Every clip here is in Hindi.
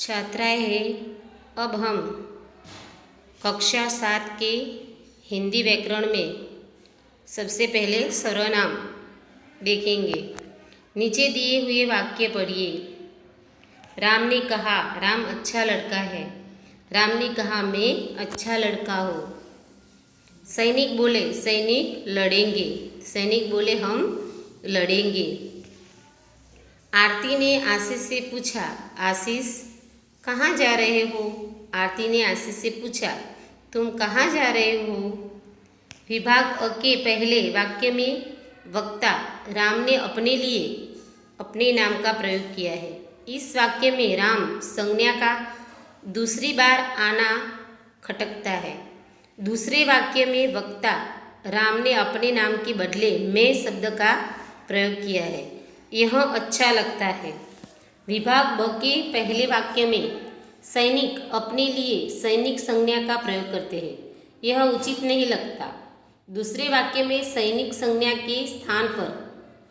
छात्राएं हैं। अब हम कक्षा 7 के हिंदी व्याकरण में सबसे पहले सर्वनाम देखेंगे। नीचे दिए हुए वाक्य पढ़िए। राम ने कहा, राम अच्छा लड़का है। राम ने कहा, मैं अच्छा लड़का हूँ। सैनिक बोले, सैनिक लड़ेंगे। सैनिक बोले, हम लड़ेंगे। आरती ने आशीष से पूछा, आशीष कहाँ जा रहे हो? आरती ने आशीष से पूछा, तुम कहाँ जा रहे हो? विभाग अ के पहले वाक्य में वक्ता राम ने अपने लिए अपने नाम का प्रयोग किया है। इस वाक्य में राम संज्ञा का दूसरी बार आना खटकता है। दूसरे वाक्य में वक्ता राम ने अपने नाम के बदले मैं शब्द का प्रयोग किया है। यह अच्छा लगता है। विभाग ब के पहले वाक्य में सैनिक अपने लिए सैनिक संज्ञा का प्रयोग करते हैं। यह उचित नहीं लगता। दूसरे वाक्य में सैनिक संज्ञा के स्थान पर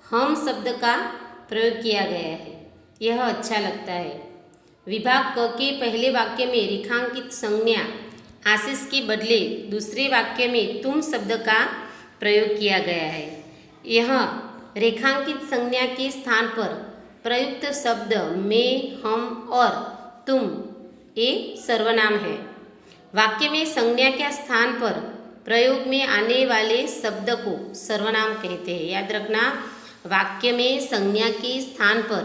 हम शब्द का प्रयोग किया गया है। यह अच्छा लगता है। विभाग क के पहले वाक्य में रेखांकित संज्ञा आशीष के बदले दूसरे वाक्य में तुम शब्द का प्रयोग किया गया है। यह रेखांकित संज्ञा के स्थान पर प्रयुक्त शब्द मैं, हम और तुम ये सर्वनाम है। वाक्य में संज्ञा के स्थान पर प्रयोग में आने वाले शब्द को सर्वनाम कहते हैं। याद रखना, वाक्य में संज्ञा के स्थान पर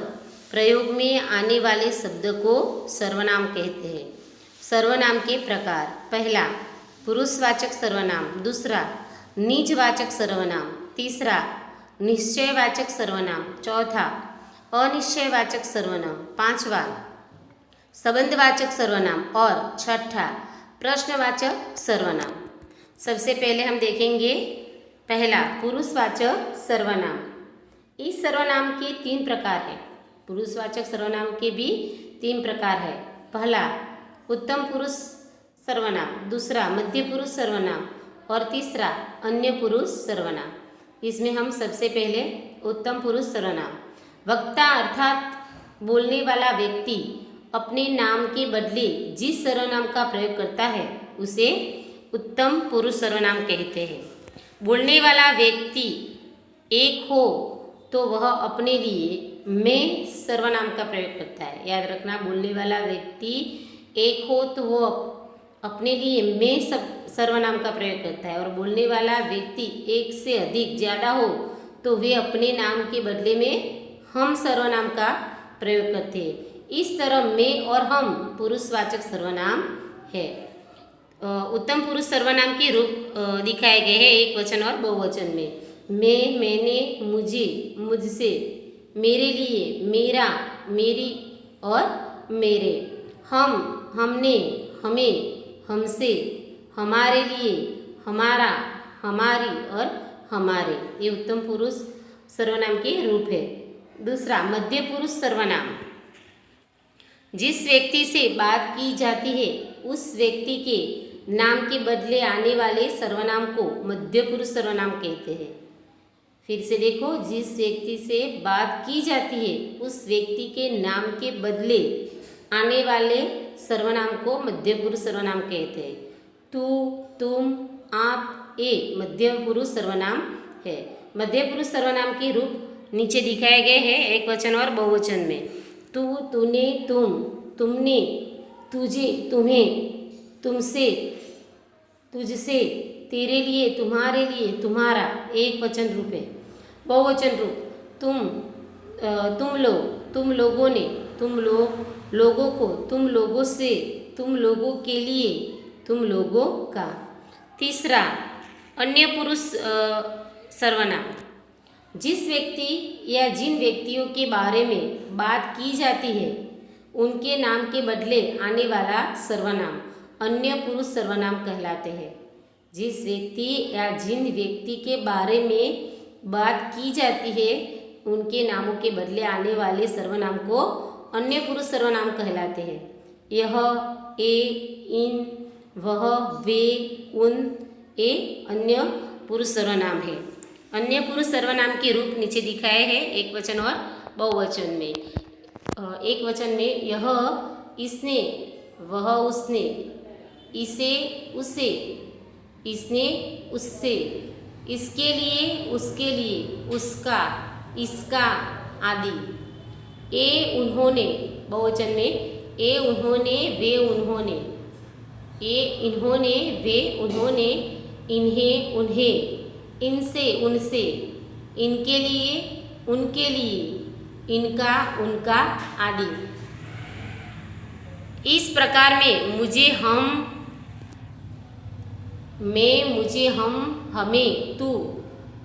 प्रयोग में आने वाले शब्द को सर्वनाम कहते हैं। सर्वनाम के प्रकार, पहला पुरुषवाचक सर्वनाम, दूसरा निजवाचक सर्वनाम, तीसरा निश्चयवाचक सर्वनाम, चौथा अनिश्चयवाचक सर्वनाम, पांचवा संबंधवाचक सर्वनाम और छठा प्रश्नवाचक सर्वनाम। सबसे पहले हम देखेंगे पहला पुरुषवाचक सर्वनाम। इस सर्वनाम के 3 प्रकार हैं। पुरुषवाचक सर्वनाम के भी 3 प्रकार है। पहला उत्तम पुरुष सर्वनाम, दूसरा मध्य पुरुष सर्वनाम और तीसरा अन्य पुरुष सर्वनाम। इसमें हम सबसे पहले उत्तम पुरुष सर्वनाम। वक्ता अर्थात बोलने वाला व्यक्ति अपने नाम के बदले जिस सर्वनाम का प्रयोग करता है उसे उत्तम पुरुष सर्वनाम कहते हैं। बोलने वाला व्यक्ति एक हो तो वह अपने लिए मैं सर्वनाम का प्रयोग करता है। याद रखना, बोलने वाला व्यक्ति एक हो तो वो अपने लिए मैं सर्वनाम का प्रयोग करता है, और बोलने वाला व्यक्ति एक से अधिक ज़्यादा हो तो वे अपने नाम के बदले में हम सर्वनाम का प्रयोग करते हैं। इस तरह मैं और हम पुरुषवाचक सर्वनाम है। उत्तम पुरुष सर्वनाम के रूप दिखाए गए हैं एक वचन और बहुवचन में। मैं, मैंने, मुझे, मुझसे, मेरे लिए, मेरा, मेरी और मेरे। हम, हमने, हमें, हमसे, हमारे लिए, हमारा, हमारी और हमारे। ये उत्तम पुरुष सर्वनाम के रूप है। दूसरा मध्य पुरुष सर्वनाम। जिस व्यक्ति से बात की जाती है उस व्यक्ति के नाम के बदले आने वाले सर्वनाम को मध्य पुरुष सर्वनाम कहते हैं। फिर से देखो, जिस व्यक्ति से बात की जाती है उस व्यक्ति के नाम के बदले आने वाले सर्वनाम को मध्य पुरुष सर्वनाम कहते हैं। तू, तुम, आप ये मध्य पुरुष सर्वनाम है। मध्य पुरुष सर्वनाम के रूप नीचे दिखाए गए हैं एक वचन और बहुवचन में। तू, तूने, तुम, तुमने, तुझे, तुम्हें, तुमसे, तुझसे, तेरे लिए, तुम्हारे लिए, तुम्हारा एक वचन रूप है। बहुवचन रूप, तुम, तुम लोग, तुम लोगों ने, तुम लोग, लोगों को, तुम लोगों से, तुम लोगों के लिए, तुम लोगों का। तीसरा अन्य पुरुष सर्वनाम। जिस व्यक्ति या जिन व्यक्तियों के बारे में बात की जाती है उनके नाम के बदले आने वाला सर्वनाम अन्य पुरुष सर्वनाम कहलाते हैं। जिस व्यक्ति या जिन व्यक्ति के बारे में बात की जाती है उनके नामों के बदले आने वाले सर्वनाम को अन्य पुरुष सर्वनाम कहलाते हैं। यह, ए, इन, वह, वे, उन ये अन्य पुरुष सर्वनाम है। अन्य पुरुष सर्वनाम के रूप नीचे दिखाए हैं एक वचन और बहुवचन में। एक वचन में यह, इसने, वह उसने, इसे उसे, इसने उससे, इसके लिए उसके लिए, उसका इसका आदि। ए उन्होंने, बहुवचन में ए उन्होंने वे उन्होंने, ए इन्होंने वे उन्होंने, इन्हें उन्हें, इनसे उनसे, इनके लिए उनके लिए, इनका उनका आदि। इस प्रकार में मुझे, हम, मैं, मुझे, हम, हमें, तू,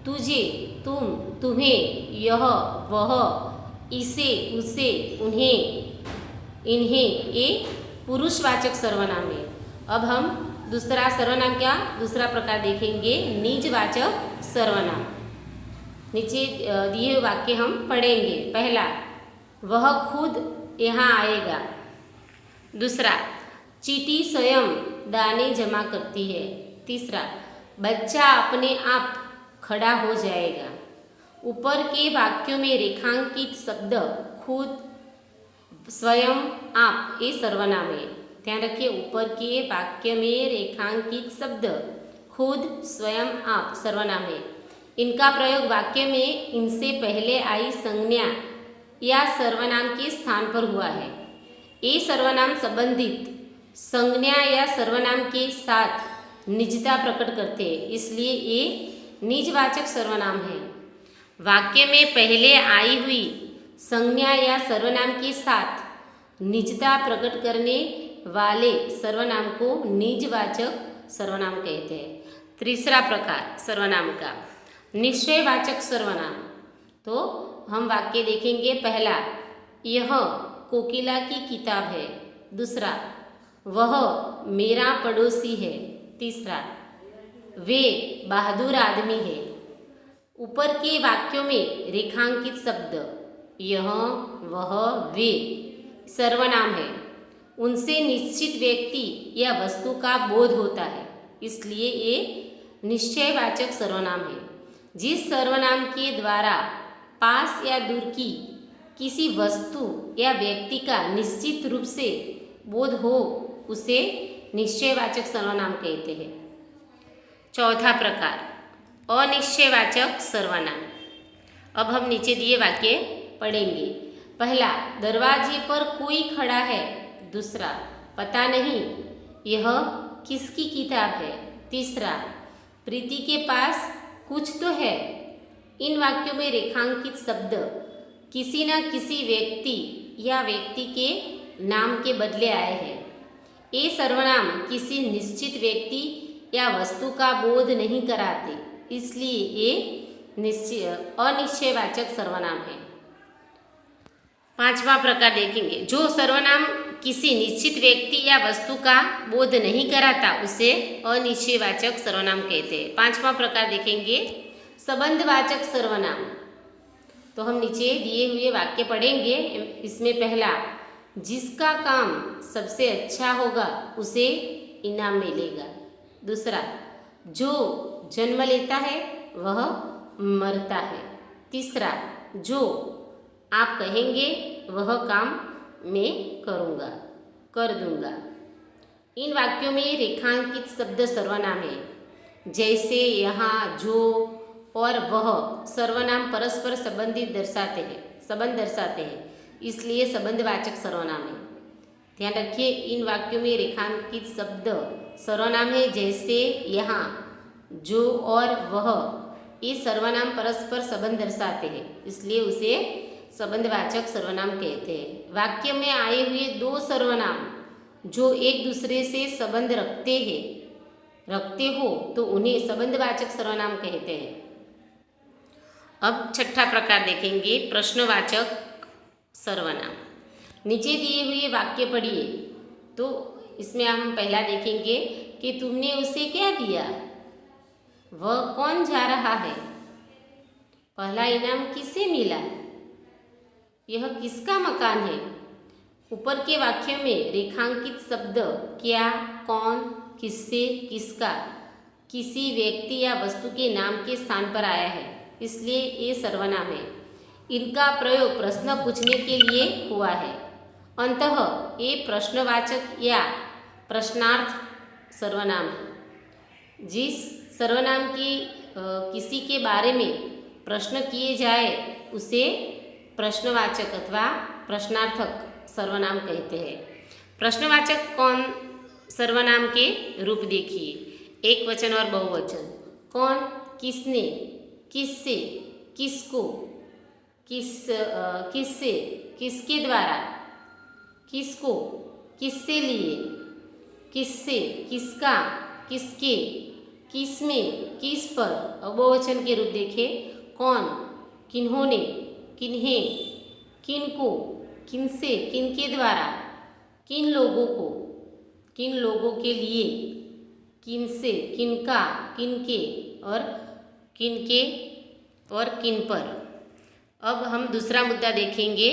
तुझे, तुम, तुम्हें, यह, वह, इसे, उसे, उन्हें, इन्हें, ये पुरुषवाचक सर्वनाम है। अब हम दूसरा सर्वनाम क्या, दूसरा प्रकार देखेंगे, निजवाचक सर्वनाम। नीचे दिए हुए वाक्य हम पढ़ेंगे। पहला, वह खुद यहाँ आएगा। दूसरा, चींटी स्वयं दाने जमा करती है। तीसरा, बच्चा अपने आप खड़ा हो जाएगा। ऊपर के वाक्यों में रेखांकित शब्द खुद, स्वयं, आप ये सर्वनाम है। ध्यान रखिए, ऊपर के वाक्य में रेखांकित शब्द खुद, स्वयं, आप सर्वनाम है। इनका प्रयोग वाक्य में इनसे पहले आई संज्ञा या सर्वनाम के स्थान पर हुआ है। ये सर्वनाम संबंधित संज्ञा या सर्वनाम के साथ निजता प्रकट करते हैं, इसलिए ये निजवाचक सर्वनाम है। वाक्य में पहले आई हुई संज्ञा या सर्वनाम के साथ निजता प्रकट करने वाले सर्वनाम को निजवाचक सर्वनाम कहते हैं। तीसरा प्रकार सर्वनाम का, निश्चयवाचक सर्वनाम। तो हम वाक्य देखेंगे। पहला, यह कोकिला की किताब है। दूसरा, वह मेरा पड़ोसी है। तीसरा, वे बहादुर आदमी है। ऊपर के वाक्यों में रेखांकित शब्द यह, वह, वे सर्वनाम है। उनसे निश्चित व्यक्ति या वस्तु का बोध होता है, इसलिए ये निश्चयवाचक सर्वनाम है। जिस सर्वनाम के द्वारा पास या दूर की किसी वस्तु या व्यक्ति का निश्चित रूप से बोध हो, उसे निश्चयवाचक सर्वनाम कहते हैं। चौथा प्रकार, अनिश्चयवाचक सर्वनाम। अब हम नीचे दिए वाक्य पढ़ेंगे। पहला, दरवाजे पर कोई खड़ा है। दूसरा, पता नहीं यह किसकी किताब है। तीसरा, प्रीति के पास कुछ तो है। इन वाक्यों में रेखांकित शब्द किसी न किसी व्यक्ति या व्यक्ति के नाम के बदले आए हैं। ये सर्वनाम किसी निश्चित व्यक्ति या वस्तु का बोध नहीं कराते, इसलिए ये अनिश्चयवाचक सर्वनाम है। पांचवा प्रकार देखेंगे, जो सर्वनाम किसी निश्चित व्यक्ति या वस्तु का बोध नहीं कराता, उसे अनिश्चयवाचक सर्वनाम कहते हैं। पांचवा प्रकार देखेंगे, संबंधवाचक सर्वनाम। तो हम नीचे दिए हुए वाक्य पढ़ेंगे। इसमें पहला, जिसका काम सबसे अच्छा होगा उसे इनाम मिलेगा। दूसरा, जो जन्म लेता है वह मरता है। तीसरा, जो आप कहेंगे वह काम मैं कर दूंगा। इन वाक्यों में रेखांकित शब्द सर्वनाम है। जैसे यहाँ, जो और वह सर्वनाम परस्पर संबंध दर्शाते हैं, इसलिए संबंधवाचक सर्वनाम है। ध्यान रखिए, इन वाक्यों में रेखांकित शब्द सर्वनाम है। जैसे यहाँ, जो और वह, ये सर्वनाम परस्पर संबंध दर्शाते हैं, इसलिए उसे संबंधवाचक सर्वनाम कहते हैं। वाक्य में आए हुए दो सर्वनाम जो एक दूसरे से संबंध रखते हो तो उन्हें संबंधवाचक सर्वनाम कहते हैं। अब छठा प्रकार देखेंगे, प्रश्नवाचक सर्वनाम। नीचे दिए हुए वाक्य पढ़िए। तो इसमें हम पहला देखेंगे कि तुमने उसे क्या दिया, वह कौन जा रहा है, पहला इनाम किसे मिला, यह किसका मकान है। ऊपर के वाक्य में रेखांकित शब्द क्या, कौन, किससे, किसका किसी व्यक्ति या वस्तु के नाम के स्थान पर आया है, इसलिए ये सर्वनाम है। इनका प्रयोग प्रश्न पूछने के लिए हुआ है। अंतः ये प्रश्नवाचक या प्रश्नार्थ सर्वनाम है। जिस सर्वनाम की किसी के बारे में प्रश्न किए जाए उसे प्रश्नवाचक अथवा प्रश्नार्थक सर्वनाम कहते हैं। प्रश्नवाचक कौन सर्वनाम के रूप देखिए, एक वचन और बहुवचन। कौन, किसने, किससे, किसको, किससे, किसके द्वारा, किसको, किससे लिए, किससे, किसका, किसके, किसमें, किस पर। अब बहुवचन के रूप देखें, कौन, किन्होंने, किन्हें, किनको, किनसे, किनके द्वारा, किन लोगों को, किन लोगों के लिए, किनसे, किनका, किनके और किनके और किन पर। अब हम दूसरा मुद्दा देखेंगे,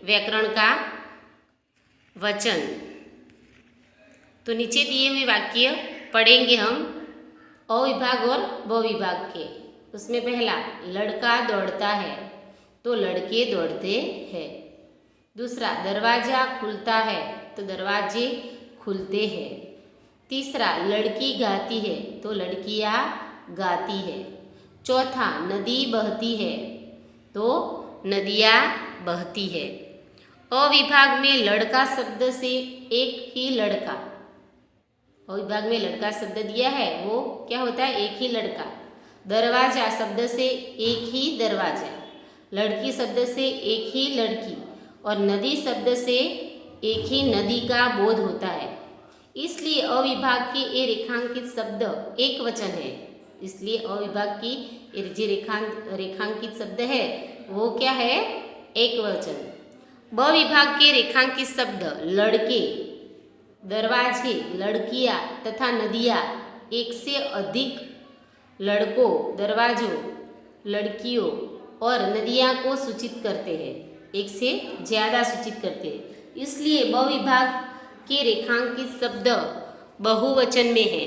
व्याकरण का वचन। तो नीचे दिए हुए वाक्य पढ़ेंगे हम अ विभाग और ब विभाग के। उसमें पहला, लड़का दौड़ता है तो लड़के दौड़ते हैं। दूसरा, दरवाजा खुलता है तो दरवाजे खुलते हैं। तीसरा, लड़की गाती है तो लड़कियां गाती है। चौथा, नदी बहती है तो नदियाँ बहती है। अ विभाग में लड़का शब्द से एक ही लड़का, अ विभाग में लड़का शब्द दिया है वो क्या होता है, एक ही लड़का। दरवाजा शब्द से एक ही दरवाजा, लड़की शब्द से एक ही लड़की और नदी शब्द से एक ही नदी का बोध होता है। इसलिए अ विभाग के ये रेखांकित शब्द एक वचन है। इसलिए अ विभाग की जो रेखांकित शब्द है वो क्या है, एक वचन। ब विभाग के रेखांकित शब्द लड़के, दरवाजे, लड़कियां तथा नदियाँ एक से अधिक लड़कों, दरवाजों, लड़कियों और नदियाँ को सूचित करते हैं, एक से ज़्यादा सूचित करते हैं। इसलिए ब विभाग के रेखांकित शब्द बहुवचन में है।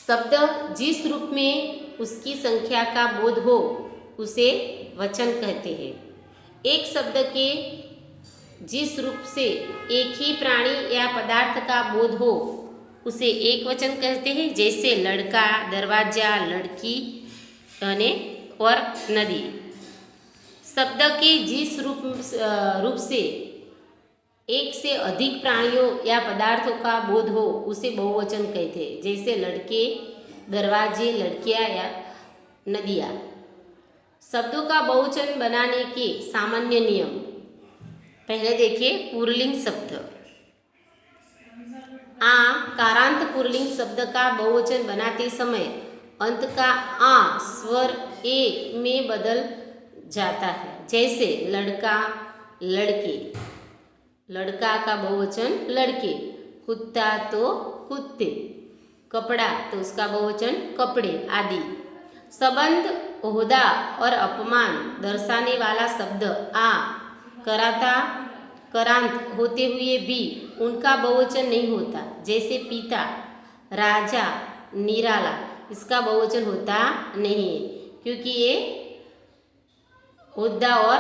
शब्द जिस रूप में उसकी संख्या का बोध हो उसे वचन कहते हैं। एक शब्द के जिस रूप से एक ही प्राणी या पदार्थ का बोध हो उसे एक वचन कहते हैं, जैसे लड़का, दरवाजा, लड़की और नदी। शब्द के जिस रूप से एक से अधिक प्राणियों या पदार्थों का बोध हो उसे बहुवचन कहते हैं, जैसे लड़के, दरवाजे, लड़कियां या नदियाँ। शब्दों का बहुवचन बनाने के सामान्य नियम। पहले देखिए पुल्लिंग शब्द। आ कारांत पुल्लिंग शब्द का बहुवचन बनाते समय अंत का आ स्वर ए में बदल जाता है, जैसे लड़का, लड़के, लड़का का बहुवचन लड़के, कुत्ता तो कुत्ते, कपड़ा तो उसका बहुवचन कपड़े आदि। संबंध, ओहदा और अपमान दर्शाने वाला शब्द आ करांत होते हुए भी उनका बहुवचन नहीं होता, जैसे पिता, राजा, निराला, इसका बहुवचन होता नहीं है क्योंकि ये ओहदा और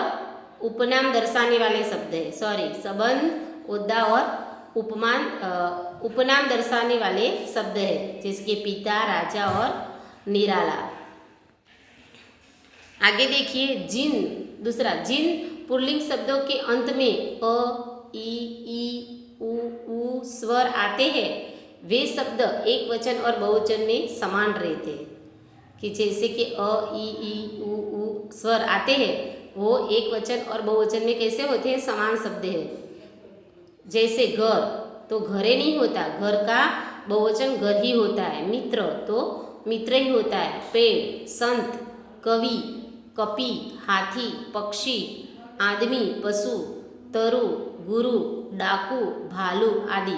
उपनाम दर्शाने वाले शब्द है। संबंध, ओहदा और उपनाम दर्शाने वाले शब्द है, जैसे कि पिता, राजा और निराला। आगे देखिए जिन। दूसरा, जिन पुल्लिंग शब्दों के अंत में अ, ई, उ स्वर आते हैं वे शब्द एक वचन और बहुवचन में समान रहते हैं, कि जैसे कि अ, ई, उ स्वर आते हैं वो एक वचन और बहुवचन में कैसे होते हैं, समान शब्द है। जैसे घर तो घरे नहीं होता, घर का बहुवचन घर ही होता है। मित्र तो मित्र ही होता है। पेड़, संत, कवि, कपि, हाथी, पक्षी, आदमी, पशु, तरु, गुरु, डाकू, भालू आदि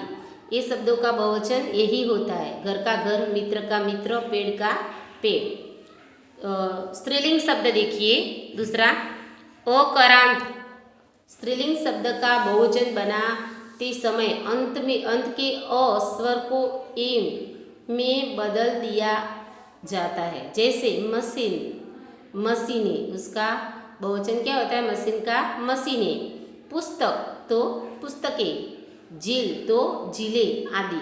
ये शब्दों का बहुवचन यही होता है। घर का घर, मित्र का मित्र, पेड़ का पेड़। स्त्रीलिंग शब्द देखिए। दूसरा, अकरांत स्त्रीलिंग शब्द का बहुवचन बनाते समय अंत के अ स्वर को एम में बदल दिया जाता है, जैसे मशीन, मशीने, उसका बहुवचन क्या होता है, मशीन का मशीने। पुस्तक तो पुस्तकें, झील तो झीलें आदि।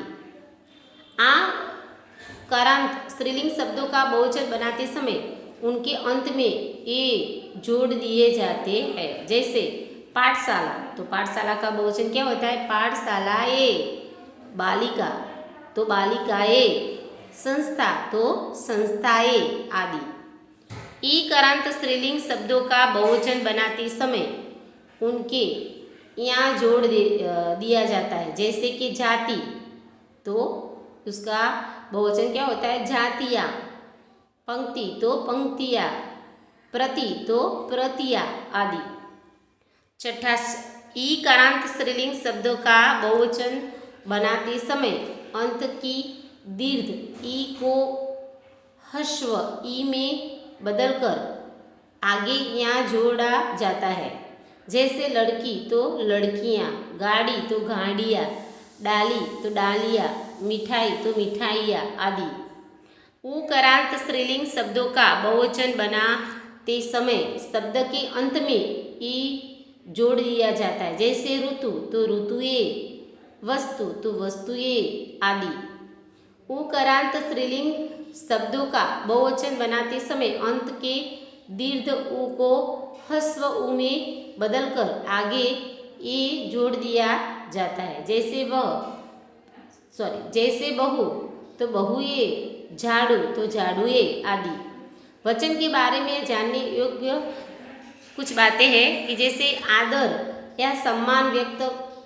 आ करांत स्त्रीलिंग शब्दों का बहुवचन बनाते समय उनके अंत में ए जोड़ दिए जाते हैं। जैसे पाठशाला, तो पाठशाला का बहुवचन क्या होता है? पाठशालाए। बालिका तो बालिकाए। संस्था तो संस्थाए आदि। ई करांत स्त्रीलिंग शब्दों का बहुवचन बनाते समय उनके यहाँ जोड़ दिया जाता है। जैसे कि जाति तो उसका बहुवचन क्या होता है? जातियाँ। पंक्ति तो पंक्तियाँ, प्रति तो प्रतियाँ आदि। छठा, ई करांत स्त्रीलिंग शब्दों का बहुवचन बनाते समय अंत की दीर्घ ई को ह्रस्व ई में बदलकर आगे यहाँ जोड़ा जाता है। जैसे लड़की तो लड़कियाँ, गाड़ी तो गाड़ियाँ, डाली तो डालियाँ, मिठाई तो मिठाइयाँ आदि। ऊ करांत स्त्रीलिंग शब्दों का बहुवचन बनाते समय शब्द के अंत में ई जोड़ दिया जाता है। जैसे ऋतु तो ऋतुएं, वस्तु तो वस्तुएं आदि। ऊ करांत स्त्रीलिंग शब्दों का बहुवचन बनाते समय अंत के दीर्घ ऊ को ह्रस्व ऊ में बदलकर आगे ए जोड़ दिया जाता है। जैसे बहू तो बहुए, झाड़ू तो झाड़ुए आदि। वचन के बारे में जानने योग्य कुछ बातें हैं कि जैसे आदर या सम्मान व्यक्त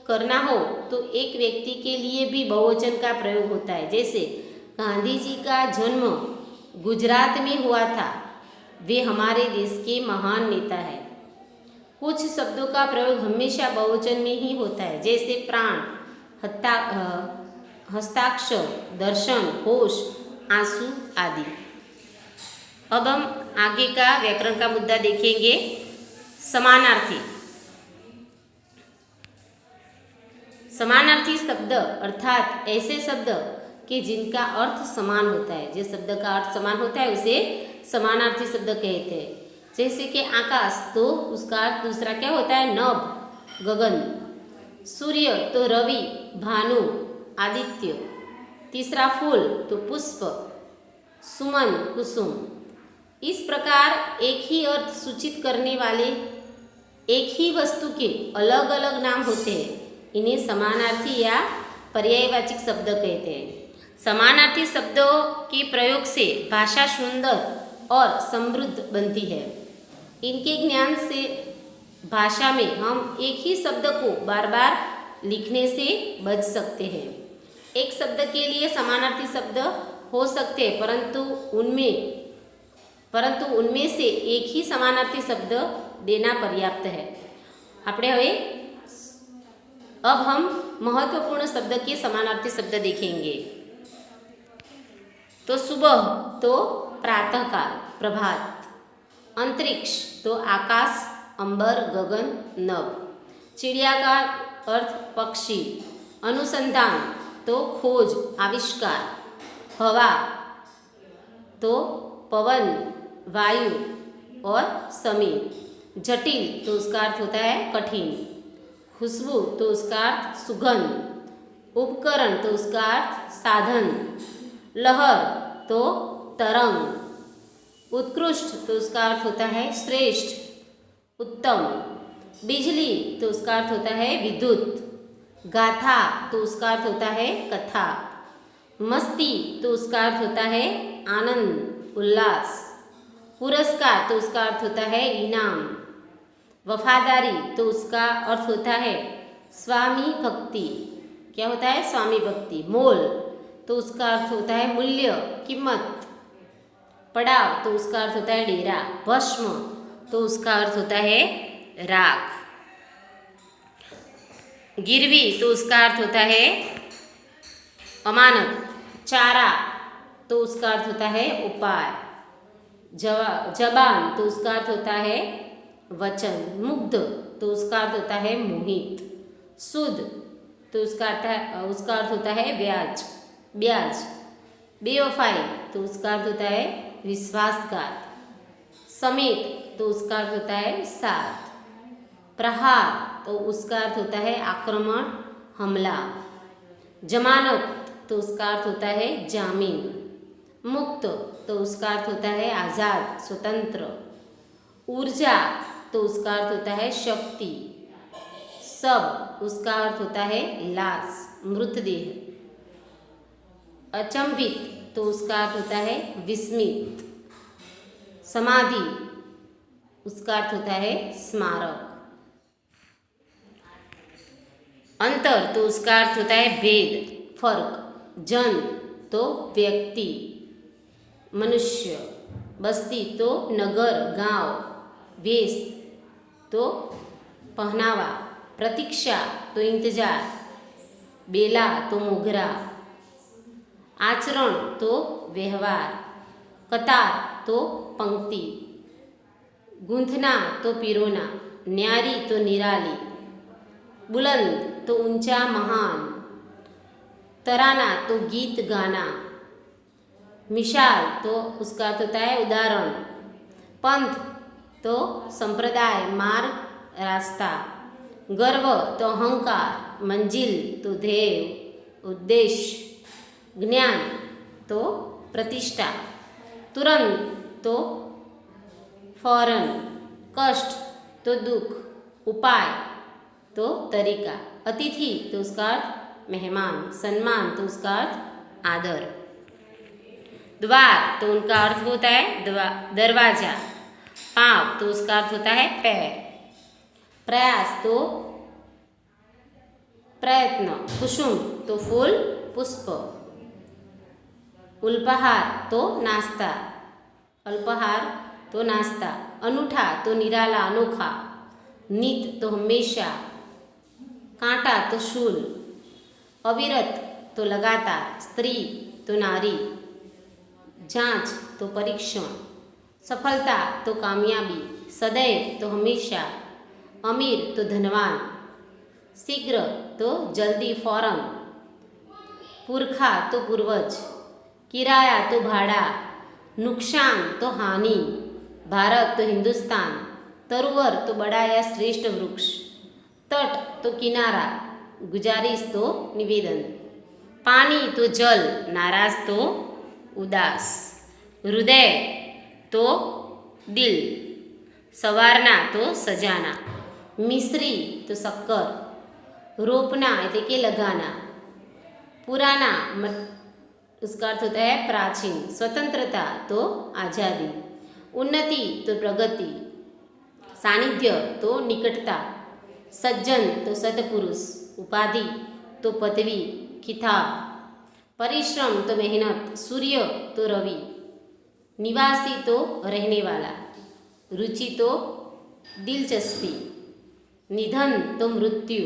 करना हो तो एक व्यक्ति के लिए भी बहुवचन का प्रयोग होता है। जैसे गांधी जी का जन्म गुजरात में हुआ था, वे हमारे देश के महान नेता है। कुछ शब्दों का प्रयोग हमेशा बहुवचन में ही होता है। जैसे प्राण, हस्ताक्षर, दर्शन, होश, आंसू आदि। अब हम आगे का व्याकरण का मुद्दा देखेंगे। समानार्थी। समानार्थी शब्द अर्थात ऐसे शब्द कि जिनका अर्थ समान होता है। जिस शब्द का अर्थ समान होता है उसे समानार्थी शब्द कहते हैं। जैसे कि आकाश तो उसका अर्थ दूसरा क्या होता है? नभ, गगन। सूर्य तो रवि, भानु, आदित्य। तीसरा फूल तो पुष्प, सुमन, कुसुम। इस प्रकार एक ही अर्थ सूचित करने वाले एक ही वस्तु के अलग अलग नाम होते हैं। इन्हें समानार्थी या पर्यायवाचक शब्द कहते हैं। समानार्थी शब्दों के प्रयोग से भाषा सुंदर और समृद्ध बनती है। इनके ज्ञान से भाषा में हम एक ही शब्द को बार बार लिखने से बच सकते हैं। एक शब्द के लिए समानार्थी शब्द हो सकते हैं, परंतु उनमें से एक ही समानार्थी शब्द देना पर्याप्त है। अब हम महत्वपूर्ण शब्द के समानार्थी शब्द देखेंगे। तो सुबह तो प्रातःकाल, प्रभात। अंतरिक्ष तो आकाश, अंबर, गगन, नभ। चिड़िया का अर्थ पक्षी। अनुसंधान तो खोज, आविष्कार। हवा तो पवन, वायु और समीर। जटिल तो उसका अर्थ होता है कठिन। खुशबू तो उसका अर्थ सुगंध। उपकरण तो उसका अर्थ साधन। लहर तो तरंग। उत्कृष्ट तो उसका अर्थ होता है श्रेष्ठ, उत्तम। बिजली तो उसका अर्थ होता है विद्युत। गाथा तो उसका अर्थ होता है कथा। मस्ती तो उसका अर्थ होता है आनंद, उल्लास। पुरस्कार तो उसका अर्थ होता है इनाम। वफादारी तो उसका अर्थ होता है स्वामी भक्ति। क्या होता है? स्वामी भक्ति। मोल तो उसका अर्थ होता है मूल्य, कीमत। पड़ाव तो उसका अर्थ होता है डेरा। भस्म तो उसका अर्थ होता है राख। गिरवी तो उसका अर्थ होता है अमानत। चारा तो उसका अर्थ होता है उपाय। जबान तो उसका अर्थ होता है वचन। मुग्ध तो उसका अर्थ होता है मोहित। सुध तो उसका अर्थ होता है ब्याज। बेवफाई तो उसका अर्थ होता है विश्वासघात। समेत तो उसका अर्थ होता है साथ। प्रहार तो उसका अर्थ होता है आक्रमण, हमला। जमानत तो उसका अर्थ होता है जामीन। मुक्त तो उसका अर्थ होता है आज़ाद, स्वतंत्र। ऊर्जा तो उसका अर्थ होता है शक्ति। सब उसका अर्थ होता है लाश, मृतदेह। अचंभित तो उसका अर्थ होता है विस्मित। समाधि उसका अर्थ होता है स्मारक। अंतर तो उसका अर्थ होता है भेद, फर्क। जन तो व्यक्ति, मनुष्य। बस्ती तो नगर, गांव। वेश तो पहनावा। प्रतीक्षा तो इंतजार। बेला तो मोगरा। आचरण तो व्यवहार। कतार तो पंक्ति। गूंथना तो पिरोना। न्यारी तो निराली। बुलंद तो ऊंचा, महान। तराना तो गीत गाना। मिसाल तो उसका अर्थ होता है उदाहरण। पंथ तो संप्रदाय, मार्ग, रास्ता। गर्व तो अहंकार। मंजिल तो ध्येय, उद्देश्य। ज्ञान तो प्रतिष्ठा। तुरंत तो फौरन। कष्ट तो दुख। उपाय तो तरीका। अतिथि तो उसका अर्थ मेहमान। सम्मान तो उसका अर्थ आदर। द्वार तो उनका अर्थ होता है दरवाजा। पाँव तो उसका अर्थ होता है पैर। प्रयास तो प्रयत्न। कुसुम तो फूल, पुष्प। उल्पाहार तो नाश्ता। अल्पाहार तो नाश्ता। अनूठा तो निराला, अनोखा। नित तो हमेशा। कांटा तो शूल। अविरत तो लगातार। स्त्री तो नारी। जांच तो परीक्षण। सफलता तो कामयाबी। सदैव तो हमेशा। अमीर तो धनवान। शीघ्र तो जल्दी, फौरन। पुरखा तो पूर्वज। किराया तो भाड़ा। नुकसान तो हानि। भारत तो हिंदुस्तान। तरुवर तो बड़ा या श्रेष्ठ वृक्ष। तट तो किनारा। गुजारिश तो निवेदन। पानी तो जल। नाराज तो उदास। हृदय तो दिल। सवारना तो सजाना। मिश्री तो शक्कर। रोपना એટલે કે लगाना। पुराना उसका अर्थ होता है प्राचीन। स्वतंत्रता तो आज़ादी। उन्नति तो प्रगति। सानिध्य तो निकटता। सज्जन तो सत्पुरुष। उपाधि तो पदवी, खिताब। परिश्रम तो मेहनत। सूर्य तो रवि। निवासी तो रहने वाला। रुचि तो दिलचस्पी। निधन तो मृत्यु।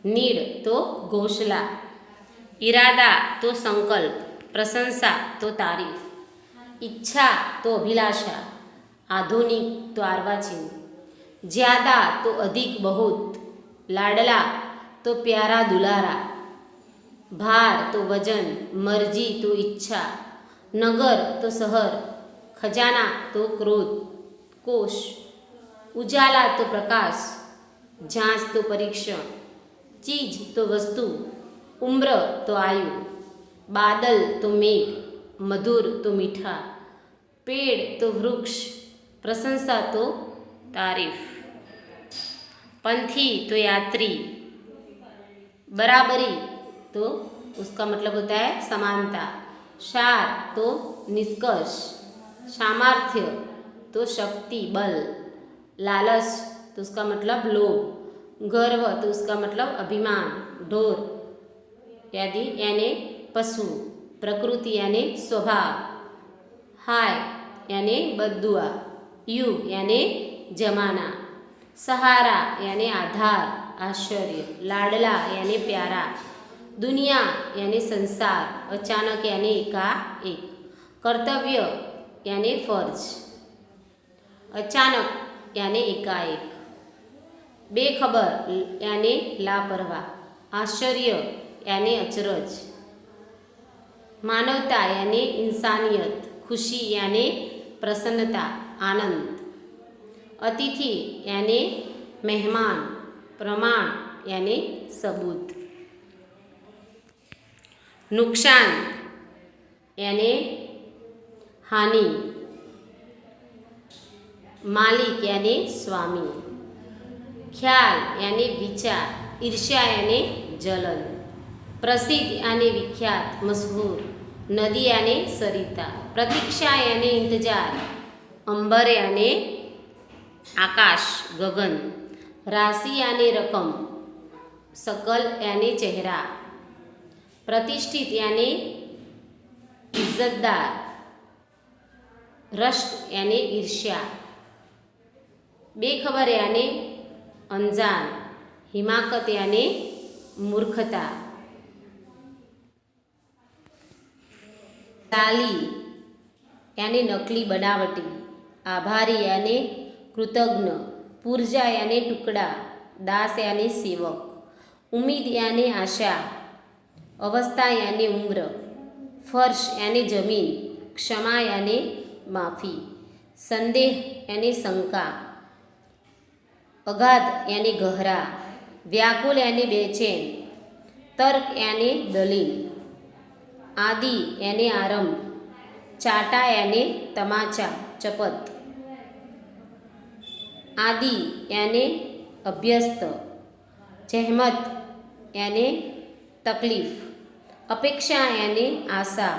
नीड तो घोषला। इरादा तो संकल्प। प्रशंसा तो तारीफ। इच्छा तो अभिलाषा। आधुनिक तो अर्वाचीन। ज्यादा तो अधिक, बहुत। लाडला तो प्यारा, दुलारा। भार तो वजन। मर्जी तो इच्छा। नगर तो शहर। खजाना तो क्रोध, कोश। उजाला तो प्रकाश। जांच तो परीक्षण। चीज तो वस्तु। उम्र तो आयु। बादल तो मेघ। मधुर तो मीठा। पेड़ तो वृक्ष। प्रशंसा तो तारीफ। पंथी तो यात्री। बराबरी तो उसका मतलब होता है समानता। सार तो निष्कर्ष। सामर्थ्य तो शक्ति, बल। लालच तो उसका मतलब लोभ। गर्व तो उसका मतलब अभिमान, ढोर यानी पशु। प्रकृति यानी स्वभाव। हाय यानी बद्दुआ। युग यानी जमाना। सहारा यानी आधार, आश्चर्य। लाडला यानी प्यारा। दुनिया यानी संसार। अचानक यानी एकाएक। कर्तव्य यानी फर्ज। अचानक यानी एकाएक। बेखबर यानी लापरवाह। आश्चर्य यानी अचरज। मानवता यानी इंसानियत। खुशी यानी प्रसन्नता, आनंद। अतिथि यानी मेहमान। प्रमाण यानी सबूत। नुकसान यानी हानि। मालिक यानी स्वामी। ख्याल यानी विचार। ईर्ष्या यानी जलन। प्रसिद्ध यानी विख्यात मशहूर। नदी यानी सरिता। प्रतीक्षा यानी इंतजार। अंबर यानी आकाश गगन। राशि यानी रकम। सकल यानी चेहरा। प्रतिष्ठित यानी इज्जतदार। रष्ट यानी ईर्ष्या। बेखबर यानी अनजान। हिमाकत यानी मूर्खता। ताली यानी नकली बनावटी। आभारी यानी कृतज्ञ। पुर्जा यानी टुकड़ा। दास यानी सेवक। उम्मीद यानी आशा। अवस्था यानी उम्र। फर्श यानी जमीन। क्षमा यानी माफ़ी। संदेह यानी शंका। अगाध यानी गहरा। व्याकुल यानी बेचैन। तर्क यानी दलील। आदि यानी आरंभ। चाटा यानी तमाचा चपत। आदि यानी अभ्यस्त। जहमत यानी तकलीफ। अपेक्षा यानी आशा।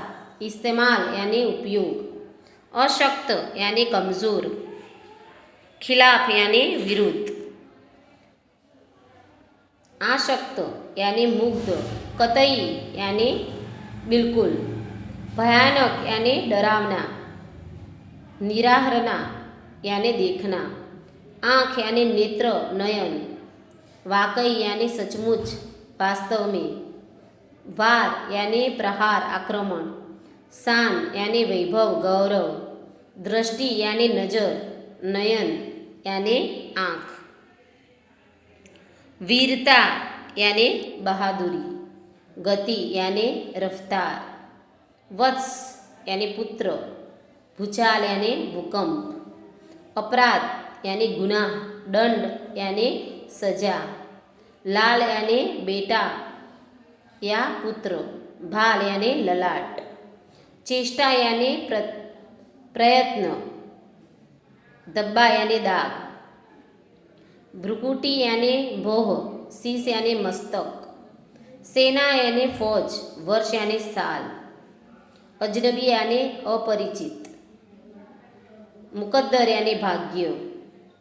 इस्तेमाल यानी उपयोग। अशक्त यानी कमज़ोर। खिलाफ यानी विरुद्ध। आशक्त यानी मुग्ध। कतई यानी बिल्कुल। भयानक यानी डरावना। निराहरना यानी देखना। आँख यानी नेत्र नयन। वाकई यानी सचमुच वास्तव में। वार यानी प्रहार आक्रमण। शान यानी वैभव गौरव। दृष्टि यानी नजर। नयन यानी आँख। वीरता यानी बहादुरी। गति यानी रफ्तार। वत्स यानी पुत्र। भूचाल यानी भूकंप। अपराध यानी गुनाह। दंड यानी सजा। लाल यानी बेटा या पुत्र। भाल यानी ललाट। चेष्टा यानी प्रयत्न। दब्बा यानी दाग। भ्रुकुटी यानी भौह। शीश यानी मस्तक। सेना यानी फौज। वर्ष यानी साल। अजनबी यानी अपरिचित। मुकद्दर यानी भाग्य।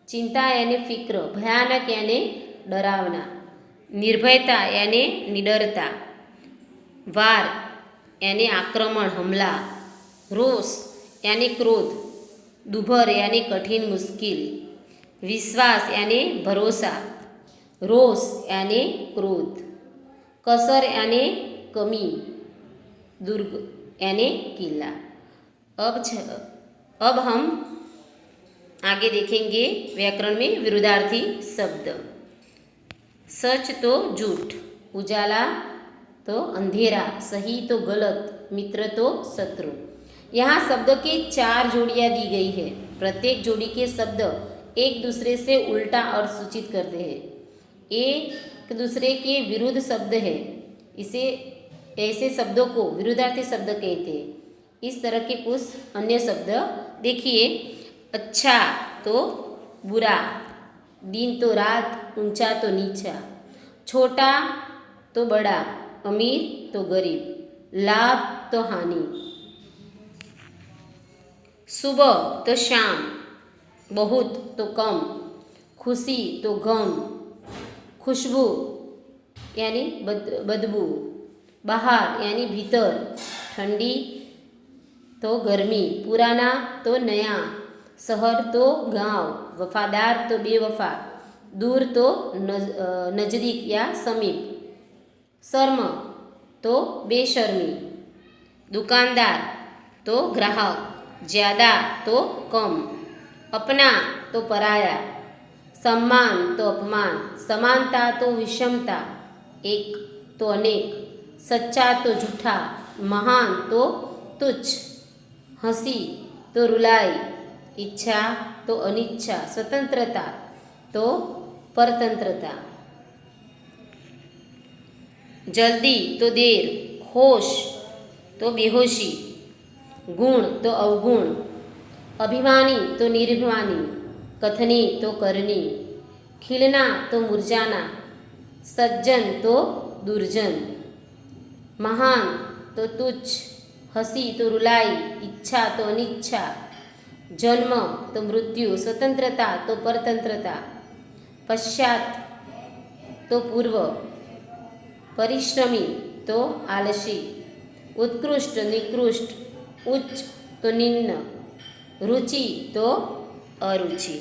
चिंता यानी फिक्र। भयानक यानी डरावना। निर्भयता यानी निडरता। वार यानी आक्रमण हमला। रोष यानी क्रोध। दुभर यानी कठिन मुश्किल। विश्वास यानी भरोसा। रोष यानी क्रोध। कसर यानी कमी। दुर्ग यानी किला। अब हम आगे देखेंगे व्याकरण में विरुद्धार्थी शब्द। सच तो झूठ। उजाला तो अंधेरा। सही तो गलत। मित्र तो शत्रु। यहाँ शब्द की 4 जोड़ियाँ दी गई है। प्रत्येक जोड़ी के शब्द एक दूसरे से उल्टा और सूचित करते हैं। एक दूसरे के विरुद्ध शब्द है। इसे ऐसे शब्दों को विरुद्धार्थी शब्द कहते हैं। इस तरह के कुछ अन्य शब्द देखिए। अच्छा तो बुरा। दिन तो रात। ऊंचा तो नीचा। छोटा तो बड़ा। अमीर तो गरीब। लाभ तो हानि। सुबह तो शाम। बहुत तो कम। खुशी तो गम। खुशबू यानी बदबू। बाहर यानी भीतर। ठंडी तो गर्मी। पुराना तो नया। शहर तो गांव। वफादार तो बेवफा। दूर तो नज़दीक या समीप। शर्म तो बेशर्मी। दुकानदार तो ग्राहक। ज़्यादा तो कम। अपना तो पराया। सम्मान तो अपमान। समानता तो विषमता। एक तो अनेक। सच्चा तो झूठा। महान तो तुच्छ। हंसी तो रुलाई। इच्छा तो अनिच्छा। स्वतंत्रता तो परतंत्रता। जल्दी तो देर, होश तो बेहोशी, गुण तो अवगुण, अभिमानी तो निर्भिमानी, कथनी तो करनी, खिलना तो मुरझाना, सज्जन तो दुर्जन, महान तो तुच्छ, हंसी तो रुलाई, इच्छा तो अनिच्छा, जन्म तो मृत्यु, स्वतंत्रता तो परतंत्रता, पश्चात तो पूर्व, परिश्रमी तो आलसी, उत्कृष्ट निकृष्ट, उच्च तो निम्न, रुचि तो अरुचि,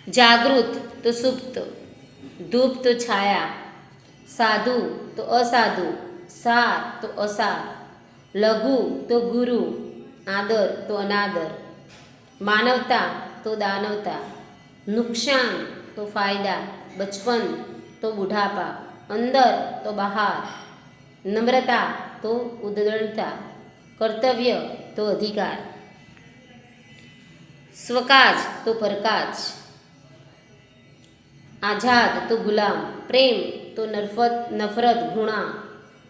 जागृत तो सुप्त, धूप तो छाया, साधु तो असाधु, सार तो असार, लघु तो गुरु, आदर तो अनादर, मानवता तो दानवता, नुकसान तो फायदा, बचपन तो बुढ़ापा, अंदर तो बाहर, नम्रता तो उद्दंडता, कर्तव्य तो अधिकार, स्वकाज तो परकाज, आजाद तो गुलाम, प्रेम तो नफरत घृणा,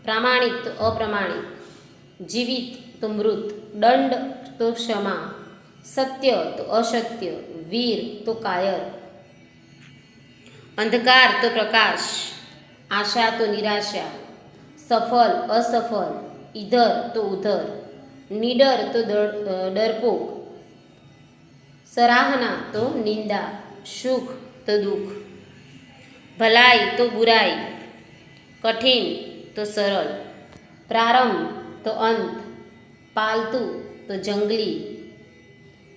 प्रामाणिक तो अप्रामाणिक, जीवित तो मृत, दंड तो क्षमा, सत्य तो असत्य, वीर तो कायर, अंधकार तो प्रकाश, आशा तो निराशा, सफल असफल, इधर तो उधर, निडर तो डरपोक, सराहना तो निंदा, सुख तो दुख, भलाई तो बुराई, कठिन तो सरल, प्रारंभ तो अंत, पालतू तो जंगली,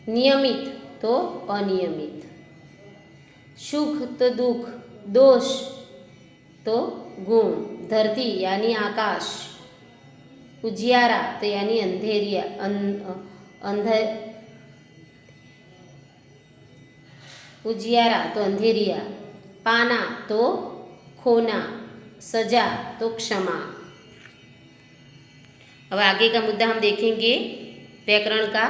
नियमित तो अनियमित, सुख तो दुख, दोष तो गुण, धरती यानी आकाश, उजियारा तो यानी अंधेरिया उजियारा तो अंधेरिया, पाना तो खोना, सजा तो क्षमा। अब आगे का मुद्दा हम देखेंगे व्याकरण का।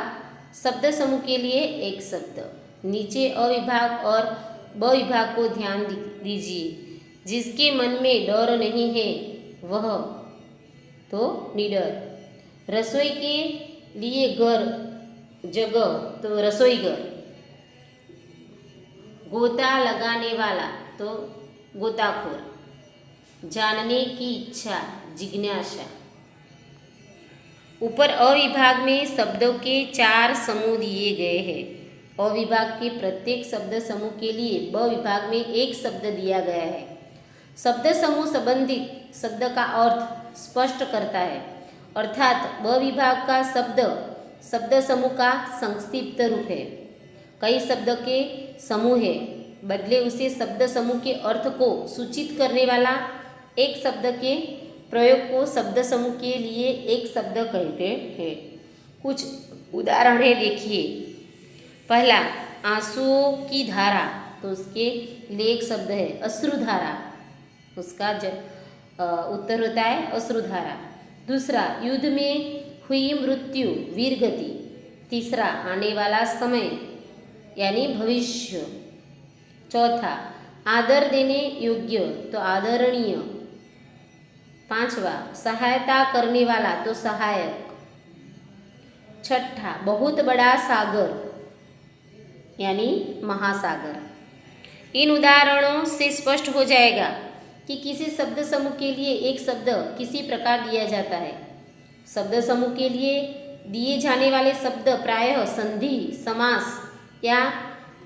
शब्द समूह के लिए एक शब्द, नीचे अ विभाग और ब विभाग को ध्यान दीजिए। जिसके मन में डर नहीं है वह तो निडर। रसोई के लिए घर जगह तो रसोई घर, गोता लगाने वाला तो गोताखोर, जानने की इच्छा जिज्ञासा। ऊपर अविभाग में शब्दों के 4 समूह दिए गए हैं। अविभाग के प्रत्येक शब्द समूह के लिए ब विभाग में एक शब्द दिया गया है। शब्द समूह संबंधित शब्द का अर्थ स्पष्ट करता है, अर्थात ब विभाग का शब्द समूह का संक्षिप्त रूप है। कई शब्द के समूह है, बदले उसे शब्द समूह के अर्थ को सूचित करने वाला एक शब्द के प्रयोग को शब्द समूह के लिए एक शब्द कहते हैं। कुछ उदाहरणें देखिए। पहला, आंसुओं की धारा, तो उसके लिए एक शब्द है अश्रुधारा, उसका उत्तर होता है अश्रुधारा। दूसरा, युद्ध में हुई मृत्यु वीरगति। तीसरा, आने वाला समय यानी भविष्य। चौथा, आदर देने योग्य तो आदरणीय। पांचवा, सहायता करने वाला तो सहायक। छठा, बहुत बड़ा सागर यानी महासागर। इन उदाहरणों से स्पष्ट हो जाएगा कि किसी शब्द समूह के लिए एक शब्द किसी प्रकार दिया जाता है। शब्द समूह के लिए दिए जाने वाले शब्द प्रायः संधि, समास या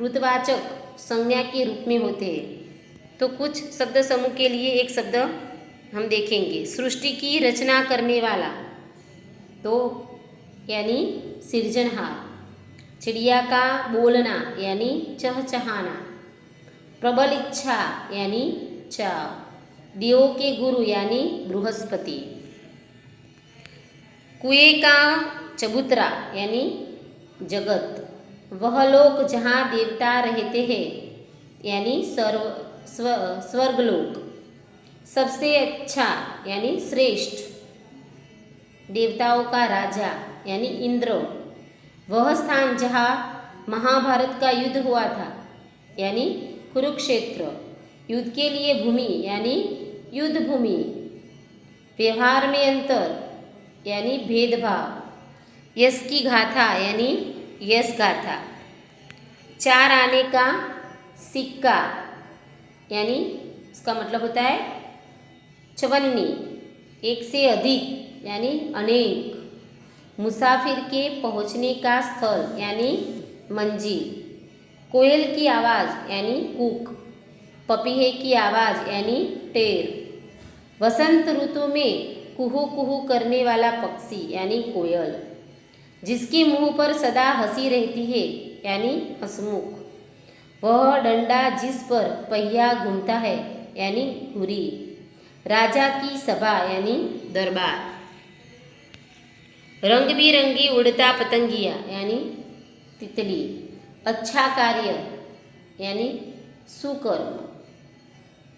ऋतवाचक संज्ञा के रूप में होते हैं। तो कुछ शब्द समूह के लिए एक शब्द हम देखेंगे। सृष्टि की रचना करने वाला तो यानी सृजनहार। चिड़िया का बोलना यानी चहचहाना। प्रबल इच्छा यानी चाव। देवों के गुरु यानी बृहस्पति। कुएं का चबूतरा यानी जगत। वह लोक जहाँ देवता रहते हैं यानी स्वर्गलोक। सबसे अच्छा यानी श्रेष्ठ। देवताओं का राजा यानी इंद्र। वह स्थान जहाँ महाभारत का युद्ध हुआ था यानी कुरुक्षेत्र। युद्ध के लिए भूमि यानी युद्ध भूमि। व्यवहार में अंतर यानी भेदभाव। यश की गाथा यानी यश गाथा। चार आने का सिक्का यानी उसका मतलब होता है चवन्नी। एक से अधिक यानी अनेक। मुसाफिर के पहुँचने का स्थल यानी मंजिल। कोयल की आवाज़ यानी कूक। पपीहे की आवाज़ यानी टेर। वसंत ऋतु में कुहू कुहू करने वाला पक्षी यानी कोयल। जिसके मुंह पर सदा हंसी रहती है यानी हंसमुख। वह डंडा जिस पर पहिया घूमता है यानी घुरी। राजा की सभा यानी दरबार। रंग बिरंगी उड़ता पतंगिया यानी तितली। अच्छा कार्य यानी सुकर्म।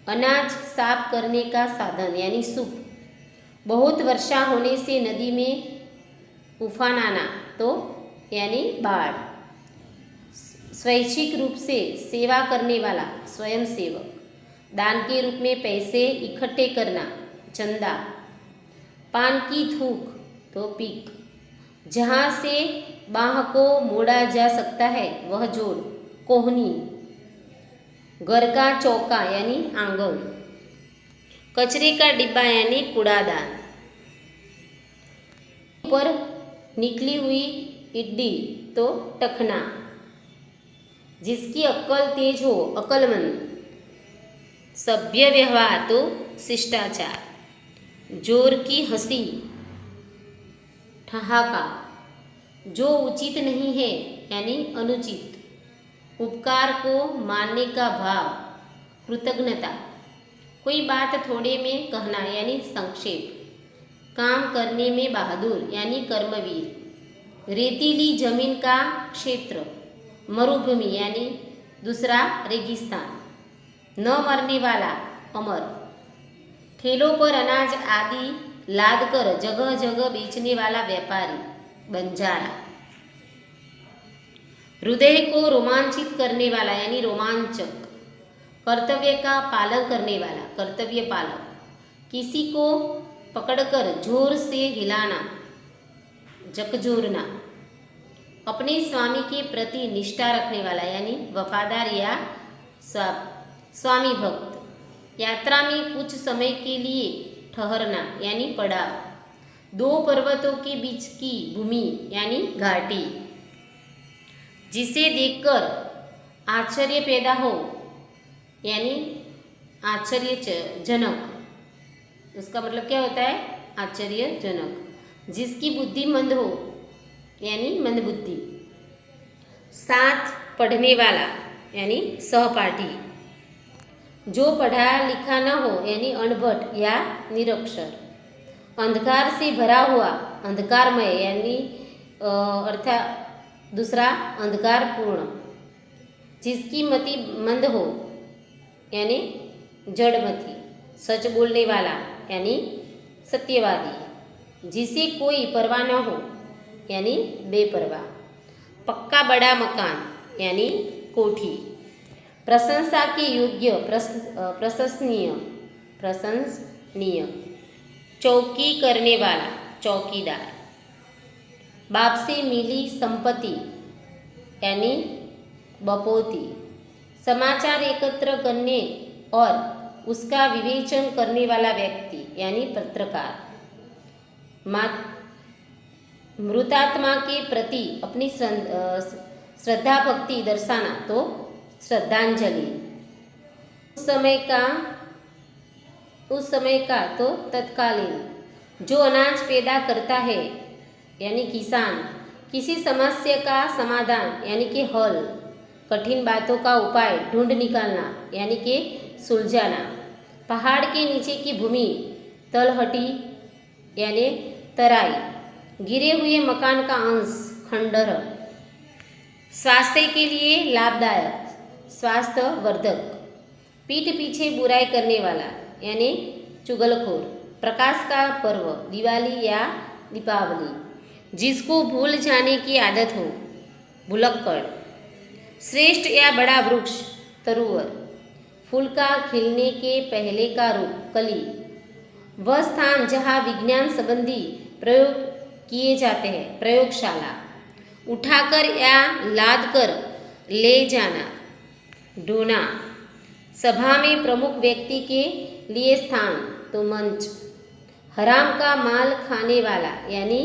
अनाज साफ करने का साधन यानी सूप। बहुत वर्षा होने से नदी में उफान आना तो यानी बाढ़। स्वैच्छिक रूप से सेवा करने वाला स्वयंसेवक। दान के रूप में पैसे इकट्ठे करना चंदा। पान की थूक तो पीक। जहाँ से बाह को मोड़ा जा सकता है वह जोड़ कोहनी। घर का चौका यानी आंगन। कचरे का डिब्बा यानी कूड़ादान। ऊपर निकली हुई इड्डी तो टखना। जिसकी अक्ल तेज हो अक्लमंद। सभ्य व्यवहार तो शिष्टाचार। जोर की हंसी ठहाका। जो उचित नहीं है यानी अनुचित। उपकार को मानने का भाव कृतज्ञता। कोई बात थोड़े में कहना यानी संक्षेप। काम करने में बहादुर यानी कर्मवीर। रेतीली जमीन का क्षेत्र मरुभूमि यानी दूसरा रेगिस्तान। न मरने वाला अमर। ठेलों पर अनाज आदि लाद कर जगह जगह बेचने वाला व्यापारी बंजारा। हृदय को रोमांचित करने वाला यानी रोमांचक। कर्तव्य का पालन करने वाला कर्तव्य पालक। किसी को पकड़कर जोर से हिलाना झकझोरना। अपने स्वामी के प्रति निष्ठा रखने वाला यानी वफादार या स्वामी भक्त। यात्रा में कुछ समय के लिए ठहरना यानी पड़ाव। दो पर्वतों के बीच की भूमि यानी घाटी। जिसे देखकर आश्चर्य पैदा हो यानी आश्चर्यजनक। उसका मतलब क्या होता है आश्चर्यजनक। जिसकी बुद्धि मंद हो यानी मंदबुद्धि। साथ पढ़ने वाला यानी सहपाठी। जो पढ़ा लिखा न हो यानी अनपढ़ या निरक्षर। अंधकार से भरा हुआ अंधकारमय यानी अर्थात दूसरा अंधकारपूर्ण। जिसकी मति मंद हो यानी जड़मती। सच बोलने वाला यानी सत्यवादी। जिसे कोई परवाह न हो यानी बेपरवाह। पक्का बड़ा मकान यानी कोठी। प्रशंसा के योग्य प्रशंसनीय। चौकी करने वाला चौकीदार। बाप से मिली संपत्ति यानी बपौती। समाचार एकत्र करने और उसका विवेचन करने वाला व्यक्ति यानी पत्रकार। मृतात्मा के प्रति अपनी श्रद्धा भक्ति दर्शाना तो श्रद्धांजलि। उस समय का तो तत्कालीन। जो अनाज पैदा करता है यानी किसान। किसी समस्या का समाधान यानी कि हल। कठिन बातों का उपाय ढूंढ निकालना यानी कि सुलझाना। पहाड़ के नीचे की भूमि तलहटी यानी तराई। गिरे हुए मकान का अंश खंडहर। स्वास्थ्य के लिए लाभदायक स्वास्थ्य वर्धक। पीठ पीछे बुराई करने वाला यानी चुगलखोर। प्रकाश का पर्व दिवाली या दीपावली। जिसको भूल जाने की आदत हो भुलक्कड़। श्रेष्ठ या बड़ा वृक्ष तरुवर। फूल का खिलने के पहले का रूप कली। वह स्थान जहाँ विज्ञान संबंधी प्रयोग किए जाते हैं प्रयोगशाला। उठाकर या लाद कर ले जाना डोना। सभा में प्रमुख व्यक्ति के लिए स्थान तो मंच। हराम का माल खाने वाला यानी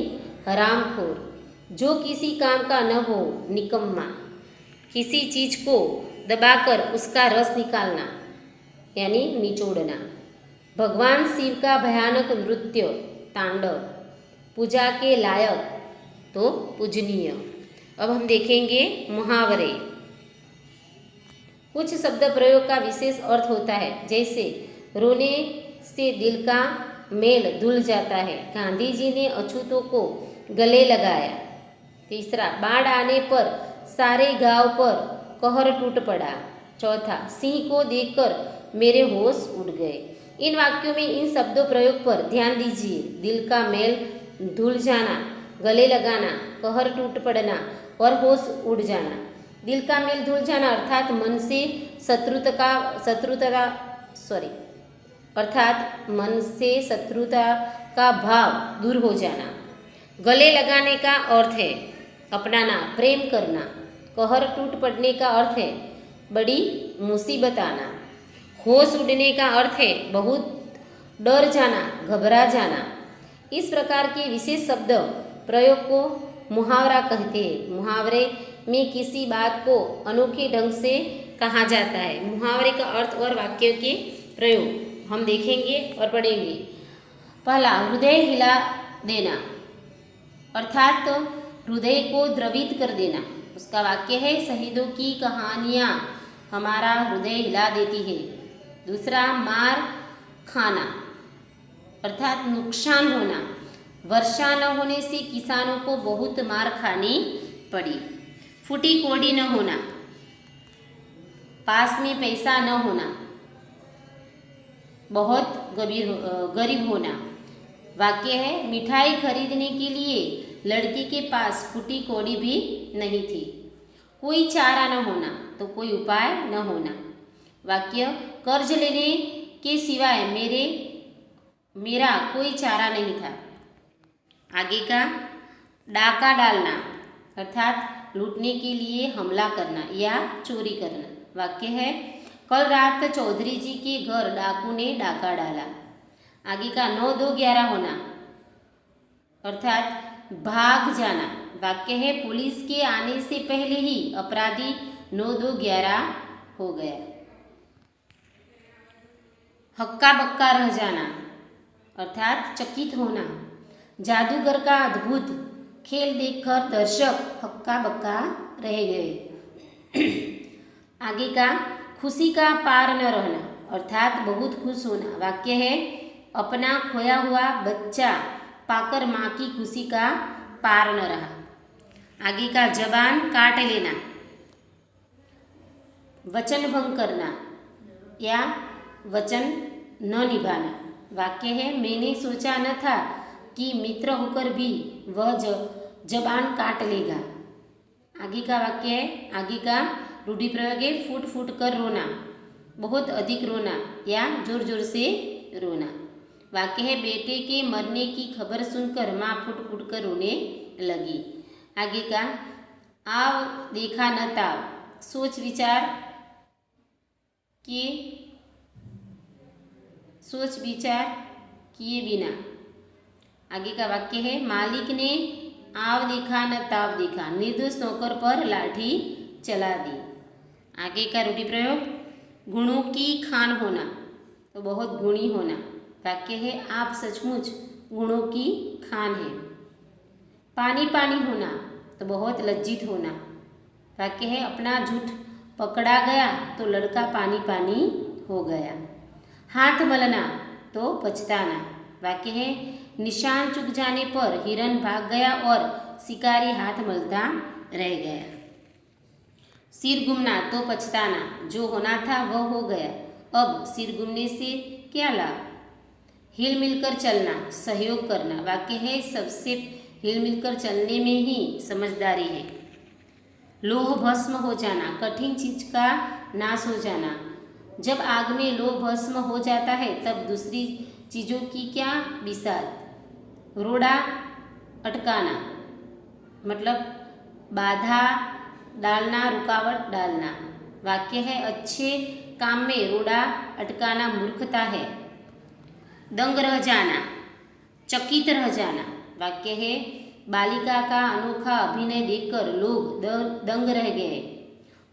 हरामखोर। जो किसी काम का न हो निकम्मा। किसी चीज को दबाकर उसका रस निकालना यानी निचोड़ना। भगवान शिव का भयानक नृत्य तांडव। पूजा के लायक तो पूजनीय। अब हम देखेंगे मुहावरे। कुछ शब्द प्रयोग का विशेष अर्थ होता है, जैसे रोने से दिल का मेल धुल जाता है। गांधी जी ने अछूतों को गले लगाया। तीसरा, बाढ़ आने पर सारे गांव पर कहर टूट पड़ा। चौथा, सिंह को देखकर मेरे होश उड़ गए। इन वाक्यों में इन शब्दों प्रयोग पर ध्यान दीजिए। दिल का मेल धुल जाना, गले लगाना, कहर टूट पड़ना और होश उड़ जाना। दिल का मेल धुल जाना अर्थात मन से शत्रुता का भाव दूर हो जाना। गले लगाने का अर्थ है अपनाना, प्रेम करना। कहर टूट पड़ने का अर्थ है बड़ी मुसीबत आना। होश उड़ने का अर्थ है बहुत डर जाना, घबरा जाना। इस प्रकार के विशेष शब्द प्रयोग को मुहावरा कहते हैं। मुहावरे में किसी बात को अनोखे ढंग से कहा जाता है। मुहावरे का अर्थ और वाक्य के प्रयोग हम देखेंगे और पढ़ेंगे। पहला, हृदय हिला देना अर्थात तो हृदय को द्रवित कर देना। उसका वाक्य है शहीदों की कहानियाँ हमारा हृदय हिला देती है। दूसरा, मार खाना अर्थात नुकसान होना। वर्षा न होने से किसानों को बहुत मार खानी पड़ी। फूटी कौड़ी न होना, पास में पैसा न होना, बहुत गरीब होना। वाक्य है मिठाई खरीदने के लिए लड़के के पास फूटी कौड़ी भी नहीं थी। कोई चारा न होना तो कोई उपाय न होना। वाक्य कर्ज लेने के सिवाय मेरा कोई चारा नहीं था। आगे का, डाका डालना अर्थात लूटने के लिए हमला करना या चोरी करना। वाक्य है कल रात चौधरी जी के घर डाकू ने डाका डाला। आगे का, 9-2-11 होना अर्थात भाग जाना। वाक्य है पुलिस के आने से पहले ही अपराधी 9-2-11 हो गया। हक्का बक्का रह जाना अर्थात चकित होना। जादूगर का अद्भुत खेल देखकर दर्शक हक्का बक्का रह गए। आगे का, खुशी का पार न रहना अर्थात बहुत खुश होना। वाक्य है अपना खोया हुआ बच्चा पाकर माँ की खुशी का पार न रहा। आगे का, जबान काट लेना, वचन भंग करना या वचन न निभाना। वाक्य है मैंने सोचा न था कि मित्र होकर भी वह जबान काट लेगा। आगे का वाक्य है, आगे का रूढ़ि प्रयोग है फूट फूट कर रोना, बहुत अधिक रोना या जोर जोर से रोना। वाक्य है बेटे के मरने की खबर सुनकर माँ फूट फूट कर रोने लगी। आगे का, आव देखा न ताव, सोच विचार किए बिना। आगे का वाक्य है मालिक ने आव देखा न ताव देखा, निर्दोष नौकर पर लाठी चला दी। आगे का रूढ़ि प्रयोग, गुणों की खान होना तो बहुत गुणी होना। वाक्य है आप सचमुच गुणों की खान है। पानी पानी होना तो बहुत लज्जित होना। वाक्य है अपना झूठ पकड़ा गया तो लड़का पानी पानी हो गया। हाथ मलना तो पछताना। वाक्य है निशान चूक जाने पर हिरन भाग गया और शिकारी हाथ मलता रह गया। सिर घूमना तो पछताना, जो होना था वह हो गया, अब सिर घूमने से क्या लाभ। हिल मिलकर चलना, सहयोग करना। वाक्य है सबसे हिल मिलकर चलने में ही समझदारी है। लोह भस्म हो जाना, कठिन चीज का नाश हो जाना। जब आग में लोह भस्म हो जाता है तब दूसरी चीज़ों की क्या बिसात। रोड़ा अटकाना मतलब बाधा डालना, रुकावट डालना। वाक्य है अच्छे काम में रोड़ा अटकाना मूर्खता है। दंग रह जाना, चकित रह जाना। वाक्य है बालिका का अनोखा अभिनय देखकर लोग दंग रह गए।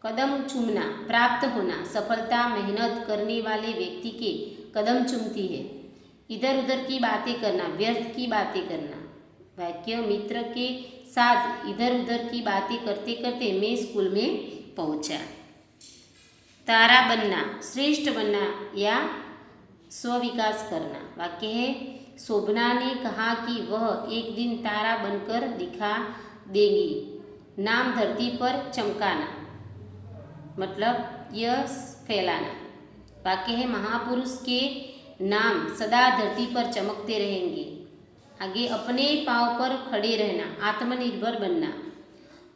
कदम चूमना, प्राप्त होना, सफलता मेहनत करने वाले व्यक्ति के कदम चूमती है। इधर उधर की बातें करना, व्यर्थ की बातें करना। वाक्य मित्र के साथ इधर उधर की बातें करते करते मैं स्कूल में पहुंचा। तारा बनना, श्रेष्ठ बनना या स्विकास करना। वाक्य है शोभना ने कहा कि वह एक दिन तारा बनकर दिखा देगी। नाम धरती पर चमकाना मतलब यश फैलाना। वाक्य है महापुरुष के नाम सदा धरती पर चमकते रहेंगे। आगे अपने पाँव पर खड़े रहना, आत्मनिर्भर बनना।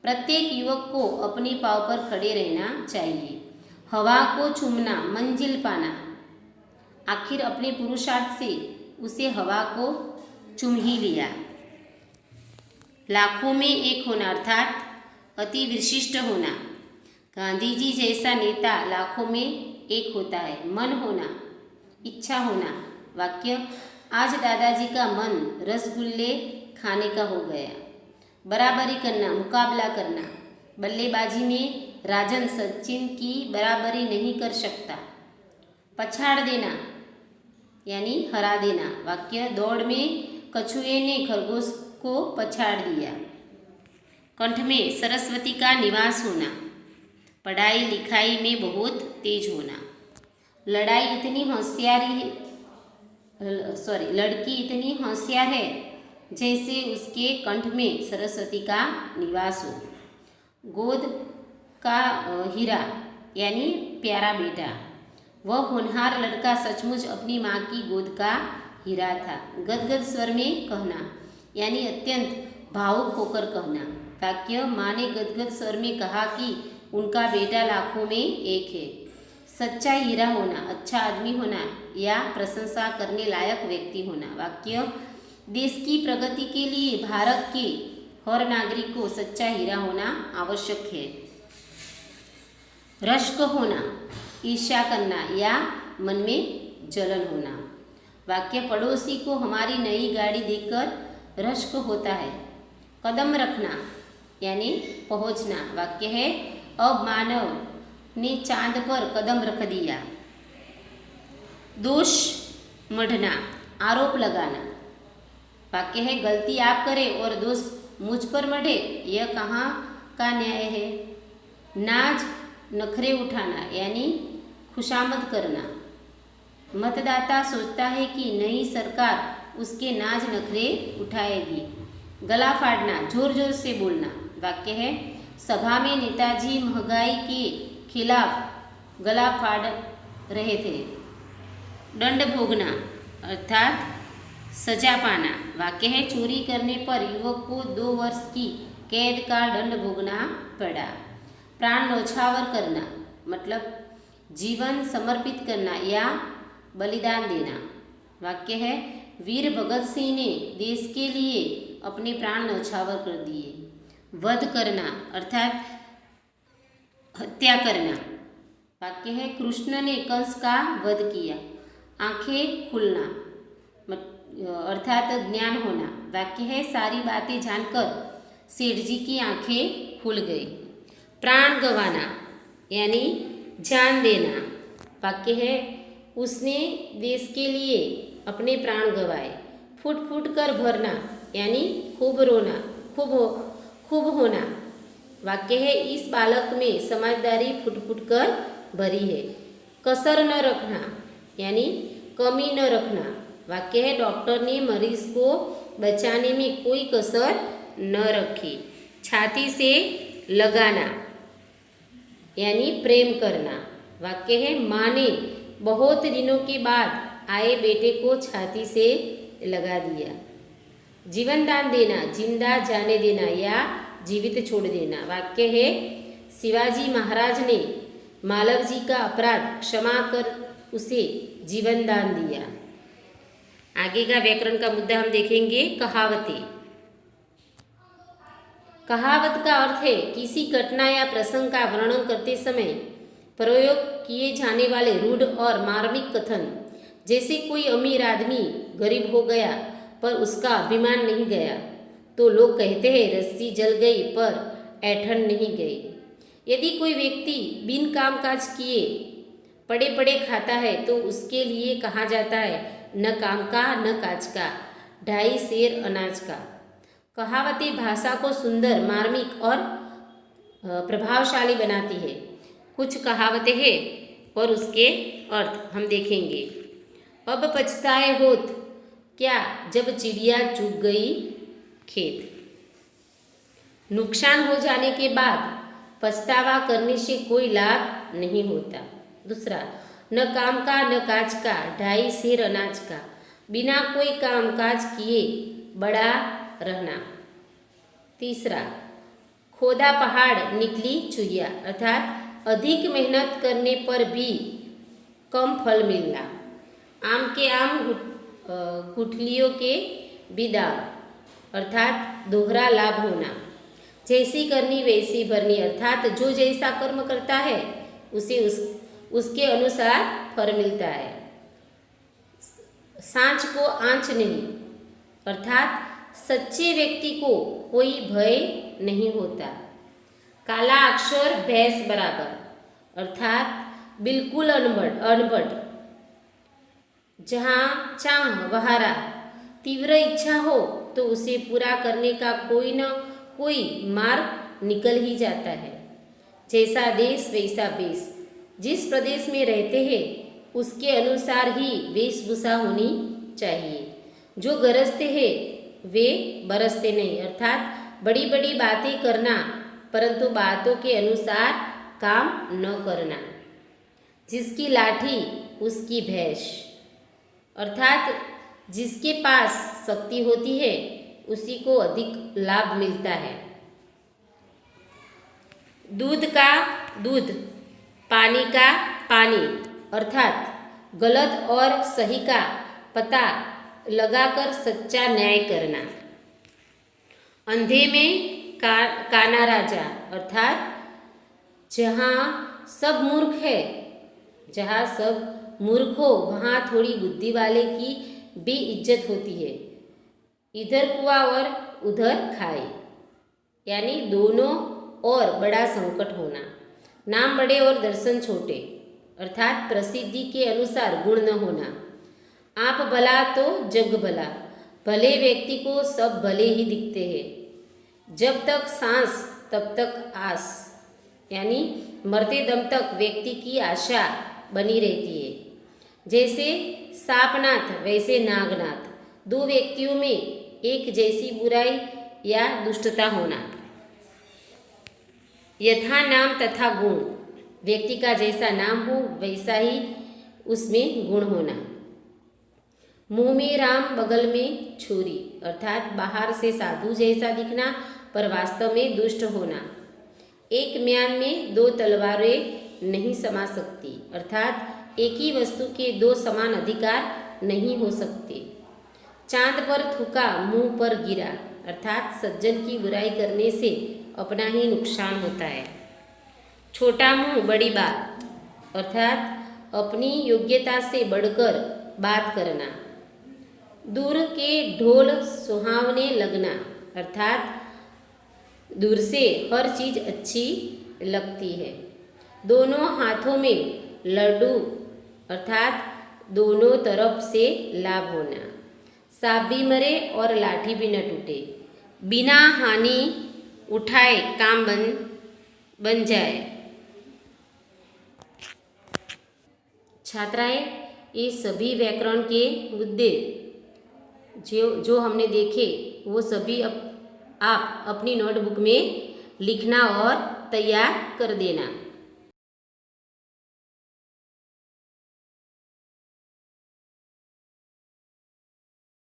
प्रत्येक युवक को अपने पाँव पर खड़े रहना चाहिए। हवा को चूमना, मंजिल पाना। आखिर अपने पुरुषार्थ से उसे हवा को चूम ही लिया। लाखों में एक होना अर्थात अति विशिष्ट होना। गांधी जी जैसा नेता लाखों में एक होता है। मन होना, इच्छा होना। वाक्य आज दादाजी का मन रसगुल्ले खाने का हो गया। बराबरी करना, मुकाबला करना। बल्लेबाजी में राजन सचिन की बराबरी नहीं कर सकता। पछाड़ देना यानी हरा देना। वाक्य दौड़ में कछुए ने खरगोश को पछाड़ दिया। कंठ में सरस्वती का निवास होना। पढ़ाई लिखाई में बहुत तेज होना। लड़की इतनी होशियार है जैसे उसके कंठ में सरस्वती का निवास हो। गोद का हीरा यानी प्यारा बेटा। वह होनहार लड़का सचमुच अपनी माँ की गोद का हीरा था। गदगद स्वर में कहना यानी अत्यंत भावुक होकर कहना। वाक्य माँ ने गदगद स्वर में कहा कि उनका बेटा लाखों में एक है। सच्चा हीरा होना, अच्छा आदमी होना या प्रशंसा करने लायक व्यक्ति होना। वाक्य देश की प्रगति के लिए भारत के हर नागरिक को सच्चा हीरा होना आवश्यक है। रश्क होना, ईर्ष्या करना या मन में जलन होना। वाक्य पड़ोसी को हमारी नई गाड़ी देखकर रश्क होता है। कदम रखना यानी पहुंचना। वाक्य है अब मानव ने चांद पर कदम रख दिया। दोष मढ़ना, आरोप लगाना। वाक्य है गलती आप करें और दोष मुझ पर मढ़े, यह कहाँ का न्याय है। नाज नखरे उठाना यानी खुशामद करना। मतदाता सोचता है कि नई सरकार उसके नाज नखरे उठाएगी। गला फाड़ना, जोर जोर से बोलना। वाक्य है सभा में नेताजी महंगाई के खिलाफ गला फाड़ रहे थे। दंड भोगना अर्थात सजा पाना। वाक्य है चोरी करने पर युवक को 2 वर्ष की कैद का दंड भोगना पड़ा। प्राण न्यौछावर करना मतलब जीवन समर्पित करना या बलिदान देना। वाक्य है वीर भगत सिंह ने देश के लिए अपने प्राण न्यौछावर कर दिए। वध करना अर्थात हत्या करना। वाक्य है कृष्ण ने कंस का वध किया। आंखें खुलना अर्थात ज्ञान होना। वाक्य है सारी बातें जानकर सेठ जी की आंखें खुल गई। प्राण गंवाना यानी जान देना। वाक्य है उसने देश के लिए अपने प्राण गंवाए। फूट फूट कर भरना यानी खूब रोना, खूब होना। वाक्य है इस बालक में समझदारी फूट फूट कर भरी है। कसर न रखना यानी कमी न रखना। वाक्य है डॉक्टर ने मरीज को बचाने में कोई कसर न रखी। छाती से लगाना यानी प्रेम करना। वाक्य है माँ ने बहुत दिनों के बाद आए बेटे को छाती से लगा दिया। जीवन दान देना, जिंदा जाने देना या जीवित छोड़ देना। वाक्य है शिवाजी महाराज ने मालव जी का अपराध क्षमा कर उसे जीवन दान दिया। आगे का व्याकरण का मुद्दा हम देखेंगे कहावतें। कहावत का अर्थ है किसी घटना या प्रसंग का वर्णन करते समय प्रयोग किए जाने वाले रूढ़ और मार्मिक कथन। जैसे कोई अमीर आदमी गरीब हो गया पर उसका अभिमान नहीं गया, तो लोग कहते हैं रस्सी जल गई पर ऐंठन नहीं गई। यदि कोई व्यक्ति बिन काम काज किए पड़े पड़े खाता है तो उसके लिए कहा जाता है न काम का न काज का, 2.5 सेर अनाज का। कहावतें भाषा को सुंदर, मार्मिक और प्रभावशाली बनाती है। कुछ कहावतें हैं और उसके अर्थ हम देखेंगे। अब पछताए होत क्या जब चिड़िया चुग गई खेत। नुकसान हो जाने के बाद पछतावा करने से कोई लाभ नहीं होता। दूसरा, न काम का न काज का, 2.5 सेर अनाज का। बिना कोई काम काज किए बड़ा रहना। तीसरा, खोदा पहाड़ निकली चुहिया, अर्थात अधिक मेहनत करने पर भी कम फल मिलना। आम के आम गुठलियों के भी दाम, अर्थात दोहरा लाभ होना। जैसी करनी वैसी भरनी, अर्थात जो जैसा कर्म करता है उसे उसके अनुसार फल मिलता है। सांच को आंच नहीं, अर्थात सच्चे व्यक्ति को कोई भय नहीं होता। काला अक्षर भैंस बराबर, अर्थात बिल्कुल अनपढ़। जहाँ चाह वहाँ राह। तीव्र इच्छा हो तो उसे पूरा करने का कोई न कोई मार्ग निकल ही जाता है। जैसा देश वैसा वेश। जिस प्रदेश में रहते हैं उसके अनुसार ही वेशभूषा होनी चाहिए। जो गरजते हैं वे बरसते नहीं, अर्थात बड़ी बड़ी बातें करना परंतु बातों के अनुसार काम न करना। जिसकी लाठी उसकी भैंस, अर्थात जिसके पास शक्ति होती है उसी को अधिक लाभ मिलता है। दूध का दूध, पानी का पानी, अर्थात गलत और सही का पता लगाकर सच्चा न्याय करना। अंधे में काना राजा, अर्थात जहाँ सब मूर्ख हो वहाँ थोड़ी बुद्धि वाले की भी इज्जत होती है। इधर कुआं और उधर खाए, यानी दोनों और बड़ा संकट होना। नाम बड़े और दर्शन छोटे, अर्थात प्रसिद्धि के अनुसार गुण न होना। आप भला तो जग भला, भले व्यक्ति को सब भले ही दिखते हैं। जब तक सांस तब तक आस, यानी मरते दम तक व्यक्ति की आशा बनी रहती है। जैसे सापनाथ वैसे नागनाथ, दो व्यक्तियों में एक जैसी बुराई या दुष्टता होना। यथा नाम तथा गुण, व्यक्ति का जैसा नाम हो वैसा ही उसमें गुण होना। मुंह में राम बगल में छुरी, अर्थात बाहर से साधु जैसा दिखना पर वास्तव में दुष्ट होना। एक म्यान में 2 तलवारें नहीं समा सकती, अर्थात एक ही वस्तु के 2 समान अधिकार नहीं हो सकते। चांद पर थूका मुंह पर गिरा, अर्थात सज्जन की बुराई करने से अपना ही नुकसान होता है। छोटा मुंह बड़ी बात, अर्थात अपनी योग्यता से बढ़कर बात करना। दूर के ढोल सुहावने लगना, अर्थात दूर से हर चीज़ अच्छी लगती है। दोनों हाथों में लड्डू, अर्थात दोनों तरफ से लाभ होना। सांप भी मरे और लाठी भी न टूटे, बिना हानि उठाए काम बन जाए। छात्राएं, ये सभी व्याकरण के मुद्दे जो हमने देखे वो सभी आप अपनी नोटबुक में लिखना और तैयार कर देना।